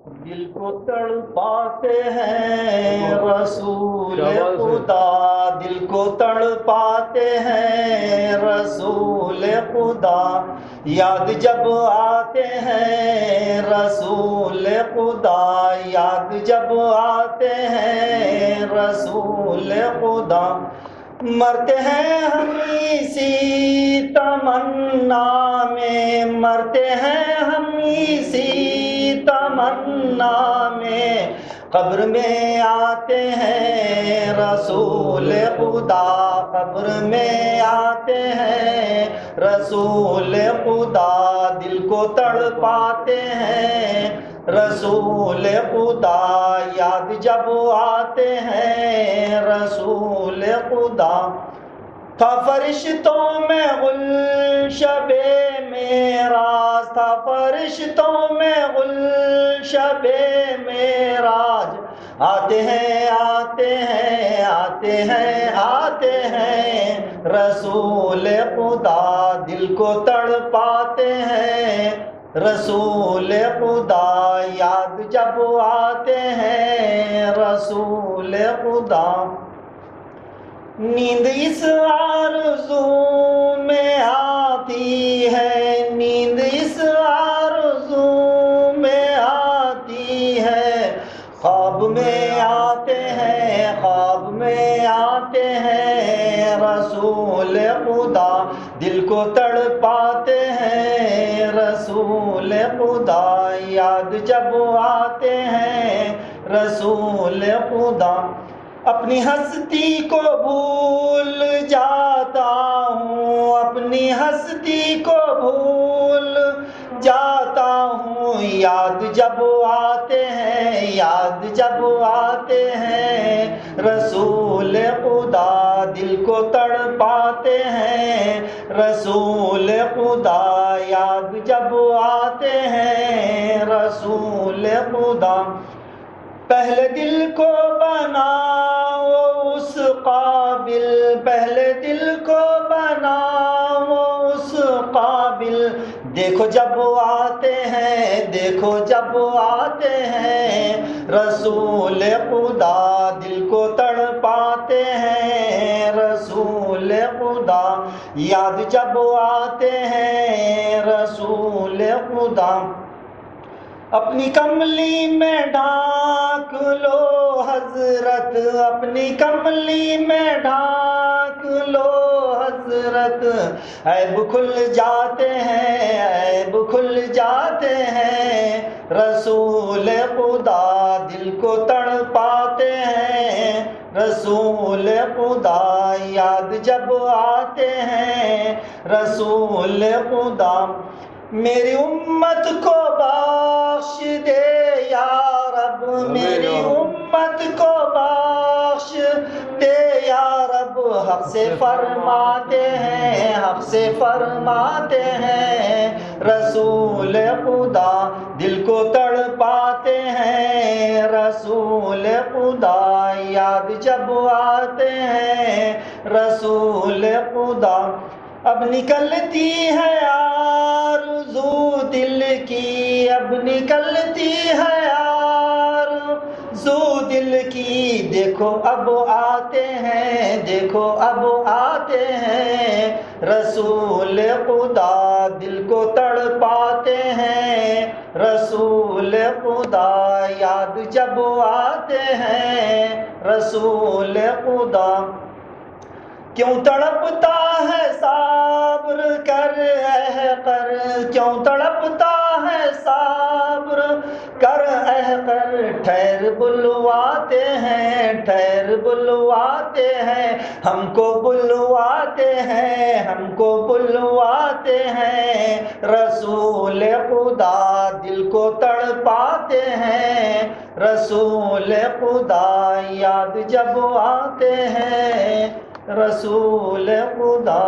دل کو تڑپاتے ہیں رسول خدا، دل کو تڑپاتے ہیں رسول خدا، یاد جب آتے ہیں رسول خدا، یاد جب آتے ہیں رسول خدا، مرتے ہیں ہم اسی تمنا میں، مرتے ہیں ہم اسی تمنا میں، قبر میں آتے ہیں رسول خدا، قبر میں آتے ہیں رسول خدا، دل کو تڑپاتے ہیں رسول خدا، یاد جب آتے ہیں رسول خدا، تھا فرشتوں میں گلشب معراج، تھا فرشتوں میں گلشب معراج، آتے ہیں آتے ہیں آتے ہیں آتے ہیں رسول خدا، دل کو تڑپاتے ہیں رسول خدا، یاد جب آتے ہیں رسول خدا، نیند اس آرزو میں آتی ہے، نیند اس آرزو میں آتی ہے، خواب میں آتے ہیں، خواب میں آتے ہیں رسول خدا، دل کو تڑپاتے ہیں رسول خدا، یاد جب آتے ہیں رسول خدا، اپنی ہستی کو بھول جاتا ہوں، اپنی ہستی کو بھول جاتا ہوں، یاد جب آتے ہیں، یاد جب آتے ہیں رسول خدا، دل کو تڑپاتے ہیں رسول خدا، یاد جب آتے ہیں رسول خدا، پہلے دل کو بناؤ اس قابل، پہلے دل کو بناؤ اس قابل، دیکھو جب آتے ہیں، دیکھو جب آتے ہیں رسول خدا، دل کو تڑپاتے ہیں رسول خدا، یاد جب آتے ہیں رسول خدا، اپنی کملی میں ڈھانک لو حضرت، اپنی کملی میں ڈھانک لو حضرت، عیب کھل جاتے ہیں، عیب کھل جاتے ہیں رسول خدا، دل کو تڑپاتے ہیں رسول خدا، یاد جب آتے ہیں رسول خدا، میری امت کو بخش دے یا رب، میری امت کو بخش دے یا رب، حق سے فرماتے ہیں، حق سے فرماتے ہیں رسول خدا، دل کو تڑپاتے ہیں رسول خدا، یاد جب آتے ہیں رسول خدا، اب نکلتی ہے آرزو دل کی، اب نکلتی ہے آرزو دل کی، دیکھو اب آتے ہیں، دیکھو اب آتے ہیں رسول خدا، دل کو تڑپاتے ہیں رسول خدا، یاد جب آتے ہیں رسول خدا، کیوں تڑپتا ہے صبر کر اہ کر، کیوں تڑپتا ہے صبر کر اہ کر، ٹھہر بلواتے ہیں، ٹھہر بلواتے ہیں، ہم کو بلواتے ہیں، ہم کو بلواتے ہیں رسول خدا، دل کو تڑپاتے ہیں رسول خدا، یاد جب آتے ہیں رسول خدا۔